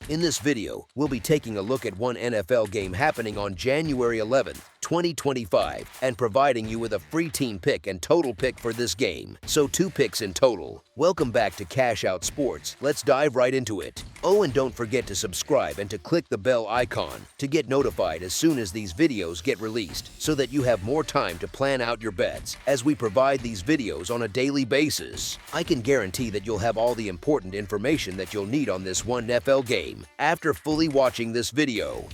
In this video, we'll be taking a look at one NFL game happening on January 11th, 2025, and providing you with a free team pick and total pick for this game, so 2 picks in total. Welcome back to Cash Out Sports. Let's dive right into it. Oh, and don't forget to subscribe and to click the bell icon to get notified as soon as these videos get released, so that you have more time to plan out your bets as we provide these videos on a daily basis. I can guarantee that you'll have all the important information that you'll need on this one NFL game after fully watching this video.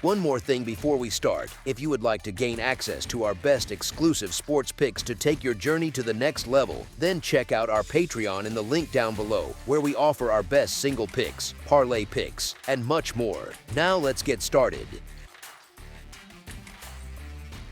One more thing before we start, if you would like to gain access to our best exclusive sports picks to take your journey to the next level, then check out our Patreon in the link down below, where we offer our best single picks, parlay picks, and much more. Now let's get started.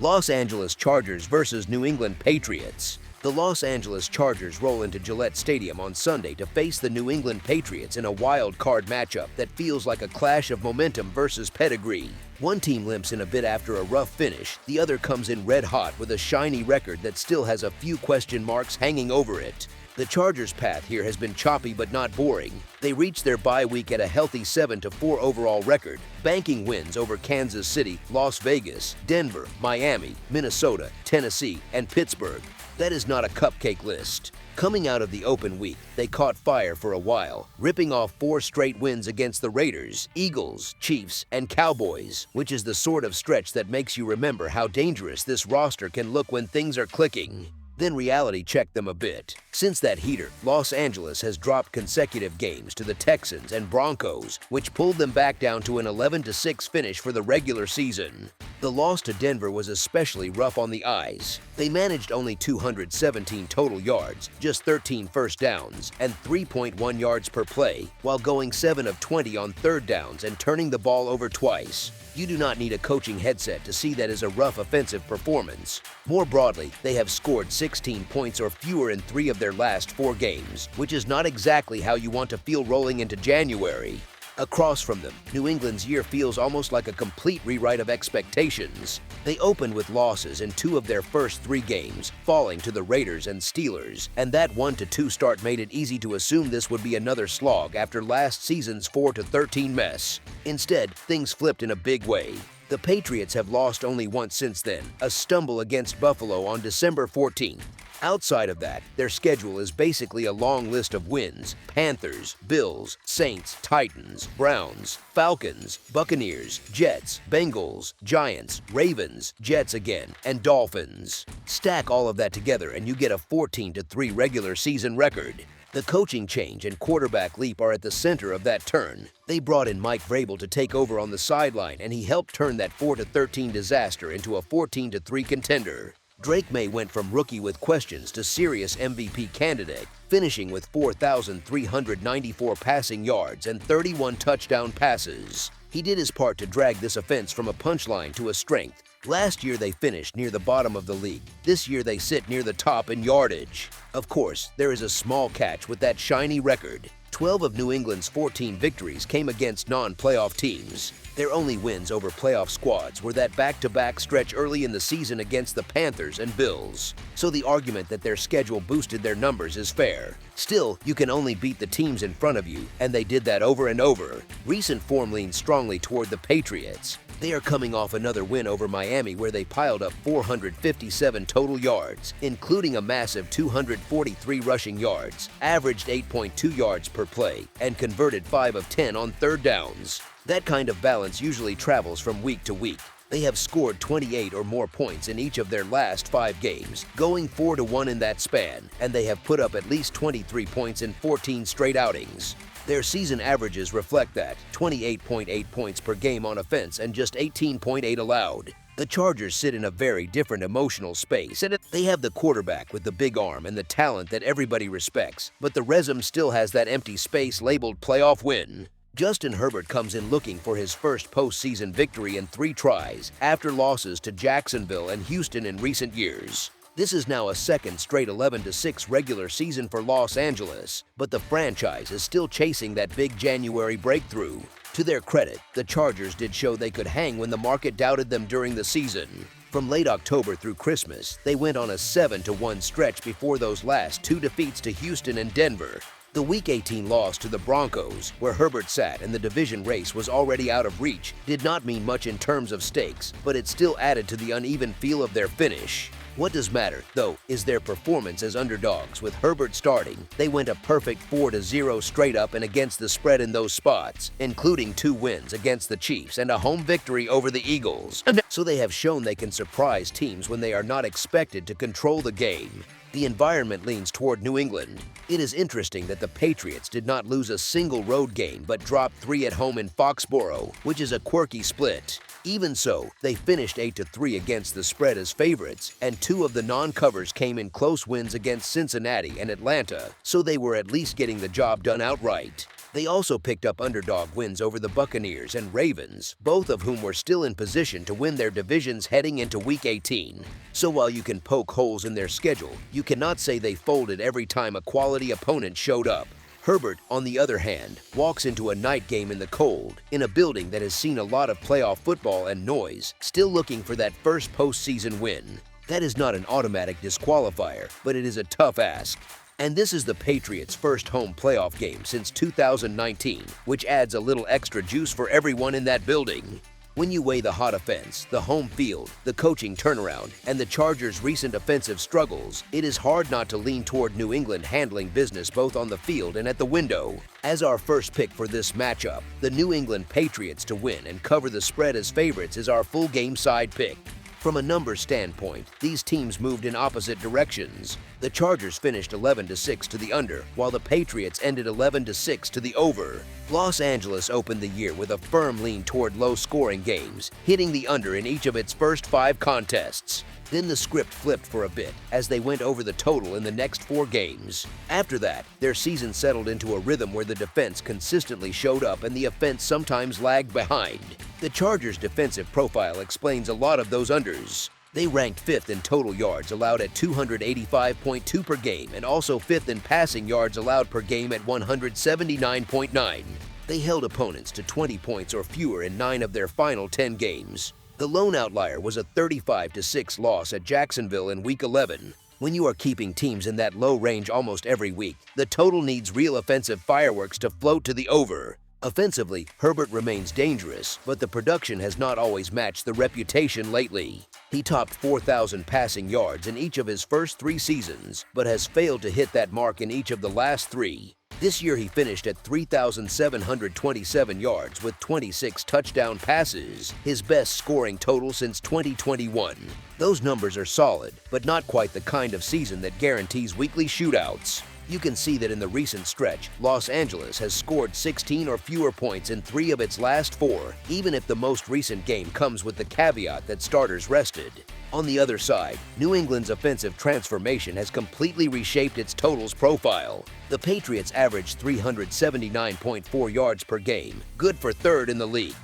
Los Angeles Chargers versus New England Patriots. The Los Angeles Chargers roll into Gillette Stadium on Sunday to face the New England Patriots in a wild card matchup that feels like a clash of momentum versus pedigree. One team limps in a bit after a rough finish, the other comes in red hot with a shiny record that still has a few question marks hanging over it. The Chargers' path here has been choppy but not boring. They reached their bye week at a healthy 7-4 overall record, banking wins over Kansas City, Las Vegas, Denver, Miami, Minnesota, Tennessee, and Pittsburgh. That is not a cupcake list. Coming out of the open week, they caught fire for a while, ripping off 4 straight wins against the Raiders, Eagles, Chiefs, and Cowboys, which is the sort of stretch that makes you remember how dangerous this roster can look when things are clicking. Then reality checked them a bit. Since that heater, Los Angeles has dropped consecutive games to the Texans and Broncos, which pulled them back down to an 11-6 finish for the regular season. The loss to Denver was especially rough on the eyes. They managed only 217 total yards, just 13 first downs, and 3.1 yards per play, while going 7 of 20 on third downs and turning the ball over twice. You do not need a coaching headset to see that as a rough offensive performance. More broadly, they have scored 16 points or fewer in 3 of their last 4 games, which is not exactly how you want to feel rolling into January. Across from them, New England's year feels almost like a complete rewrite of expectations. They opened with losses in 2 of their first 3 games, falling to the Raiders and Steelers, and that 1-2 start made it easy to assume this would be another slog after last season's 4-13 mess. Instead, things flipped in a big way. The Patriots have lost only once since then, a stumble against Buffalo on December 14th. Outside of that, their schedule is basically a long list of wins: Panthers, Bills, Saints, Titans, Browns, Falcons, Buccaneers, Jets, Bengals, Giants, Ravens, Jets again, and Dolphins. Stack all of that together and you get a 14-3 regular season record. The coaching change and quarterback leap are at the center of that turn. They brought in Mike Vrabel to take over on the sideline, and he helped turn that 4-13 disaster into a 14-3 contender. Drake May went from rookie with questions to serious MVP candidate, finishing with 4,394 passing yards and 31 touchdown passes. He did his part to drag this offense from a punchline to a strength. Last year they finished near the bottom of the league. This year they sit near the top in yardage. Of course, there is a small catch with that shiny record. 12 of New England's 14 victories came against non-playoff teams. Their only wins over playoff squads were that back-to-back stretch early in the season against the Panthers and Bills. So the argument that their schedule boosted their numbers is fair. Still, you can only beat the teams in front of you, and they did that over and over. Recent form leans strongly toward the Patriots. They are coming off another win over Miami where they piled up 457 total yards, including a massive 243 rushing yards, averaged 8.2 yards per play, and converted 5 of 10 on third downs. That kind of balance usually travels from week to week. They have scored 28 or more points in each of their last 5 games, going 4-1 in that span, and they have put up at least 23 points in 14 straight outings. Their season averages reflect that: 28.8 points per game on offense and just 18.8 allowed. The Chargers sit in a very different emotional space, and they have the quarterback with the big arm and the talent that everybody respects, but the resume still has that empty space labeled playoff win. Justin Herbert comes in looking for his first postseason victory in 3 tries, after losses to Jacksonville and Houston in recent years. This is now a second straight 11-6 regular season for Los Angeles, but the franchise is still chasing that big January breakthrough. To their credit, the Chargers did show they could hang when the market doubted them during the season. From late October through Christmas, they went on a 7-1 stretch before those last 2 defeats to Houston and Denver. The Week 18 loss to the Broncos, where Herbert sat and the division race was already out of reach, did not mean much in terms of stakes, but it still added to the uneven feel of their finish. What does matter, though, is their performance as underdogs. With Herbert starting, they went a perfect 4-0 straight up and against the spread in those spots, including 2 wins against the Chiefs and a home victory over the Eagles. So they have shown they can surprise teams when they are not expected to control the game. The environment leans toward New England. It is interesting that the Patriots did not lose a single road game but dropped 3 at home in Foxborough, which is a quirky split. Even so, they finished 8-3 against the spread as favorites, and 2 of the non-covers came in close wins against Cincinnati and Atlanta, so they were at least getting the job done outright. They also picked up underdog wins over the Buccaneers and Ravens, both of whom were still in position to win their divisions heading into Week 18. So while you can poke holes in their schedule, you cannot say they folded every time a quality opponent showed up. Herbert, on the other hand, walks into a night game in the cold, in a building that has seen a lot of playoff football and noise, still looking for that first postseason win. That is not an automatic disqualifier, but it is a tough ask. And this is the Patriots' first home playoff game since 2019, which adds a little extra juice for everyone in that building. When you weigh the hot offense, the home field, the coaching turnaround, and the Chargers' recent offensive struggles, it is hard not to lean toward New England handling business both on the field and at the window. As our first pick for this matchup, the New England Patriots to win and cover the spread as favorites is our full game side pick. From a numbers standpoint, these teams moved in opposite directions. The Chargers finished 11-6 to the under, while the Patriots ended 11-6 to the over. Los Angeles opened the year with a firm lean toward low-scoring games, hitting the under in each of its first 5 contests. Then the script flipped for a bit as they went over the total in the next 4 games. After that, their season settled into a rhythm where the defense consistently showed up and the offense sometimes lagged behind. The Chargers' defensive profile explains a lot of those unders. They ranked 5th in total yards allowed at 285.2 per game and also 5th in passing yards allowed per game at 179.9. They held opponents to 20 points or fewer in 9 of their final 10 games. The lone outlier was a 35-6 loss at Jacksonville in Week 11. When you are keeping teams in that low range almost every week, the total needs real offensive fireworks to float to the over. Offensively, Herbert remains dangerous, but the production has not always matched the reputation lately. He topped 4,000 passing yards in each of his first 3 seasons, but has failed to hit that mark in each of the last 3. This year he finished at 3,727 yards with 26 touchdown passes, his best scoring total since 2021. Those numbers are solid, but not quite the kind of season that guarantees weekly shootouts. You can see that in the recent stretch, Los Angeles has scored 16 or fewer points in 3 of its last 4, even if the most recent game comes with the caveat that starters rested. On the other side, New England's offensive transformation has completely reshaped its totals profile. The Patriots averaged 379.4 yards per game, good for 3rd in the league.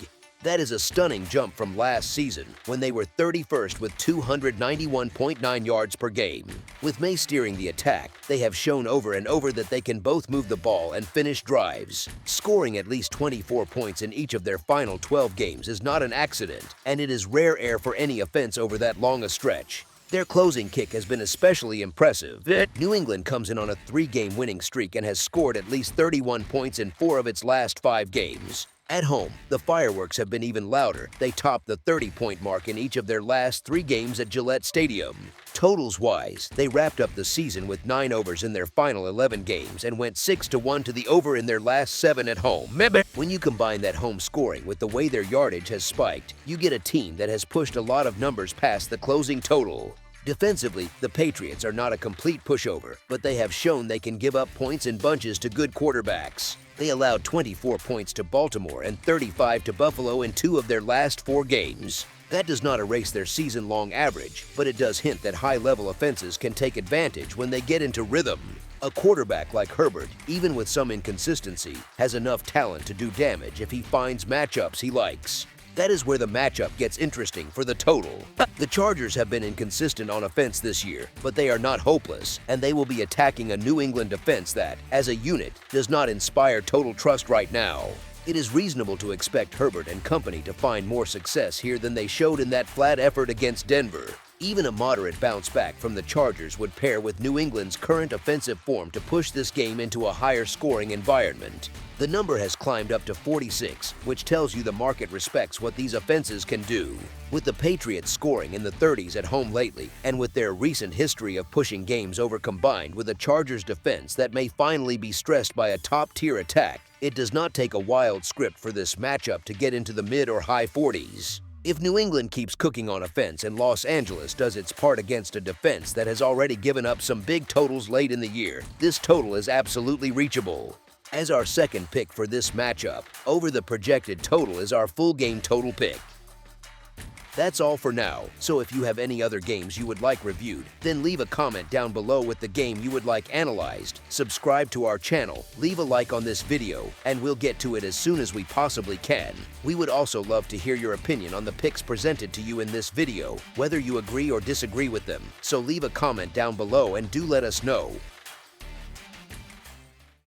That is a stunning jump from last season, when they were 31st with 291.9 yards per game. With May steering the attack, they have shown over and over that they can both move the ball and finish drives. Scoring at least 24 points in each of their final 12 games is not an accident, and it is rare air for any offense over that long a stretch. Their closing kick has been especially impressive. New England comes in on a 3-game winning streak and has scored at least 31 points in 4 of its last 5 games. At home, the fireworks have been even louder. They topped the 30-point mark in each of their last 3 games at Gillette Stadium. Totals-wise, they wrapped up the season with 9 overs in their final 11 games and went 6-1 to the over in their last 7 at home. When you combine that home scoring with the way their yardage has spiked, you get a team that has pushed a lot of numbers past the closing total. Defensively, the Patriots are not a complete pushover, but they have shown they can give up points in bunches to good quarterbacks. They allowed 24 points to Baltimore and 35 to Buffalo in 2 of their last 4 games. That does not erase their season-long average, but it does hint that high-level offenses can take advantage when they get into rhythm. A quarterback like Herbert, even with some inconsistency, has enough talent to do damage if he finds matchups he likes. That is where the matchup gets interesting for the total. The Chargers have been inconsistent on offense this year, but they are not hopeless, and they will be attacking a New England defense that, as a unit, does not inspire total trust right now. It is reasonable to expect Herbert and company to find more success here than they showed in that flat effort against Denver. Even a moderate bounce back from the Chargers would pair with New England's current offensive form to push this game into a higher scoring environment. The number has climbed up to 46, which tells you the market respects what these offenses can do. With the Patriots scoring in the 30s at home lately, and with their recent history of pushing games over combined with a Chargers defense that may finally be stressed by a top-tier attack, it does not take a wild script for this matchup to get into the mid or high 40s. If New England keeps cooking on offense and Los Angeles does its part against a defense that has already given up some big totals late in the year, this total is absolutely reachable. As our second pick for this matchup, over the projected total is our full game total pick. That's all for now, so if you have any other games you would like reviewed, then leave a comment down below with the game you would like analyzed, subscribe to our channel, leave a like on this video, and we'll get to it as soon as we possibly can. We would also love to hear your opinion on the picks presented to you in this video, whether you agree or disagree with them, so leave a comment down below and do let us know.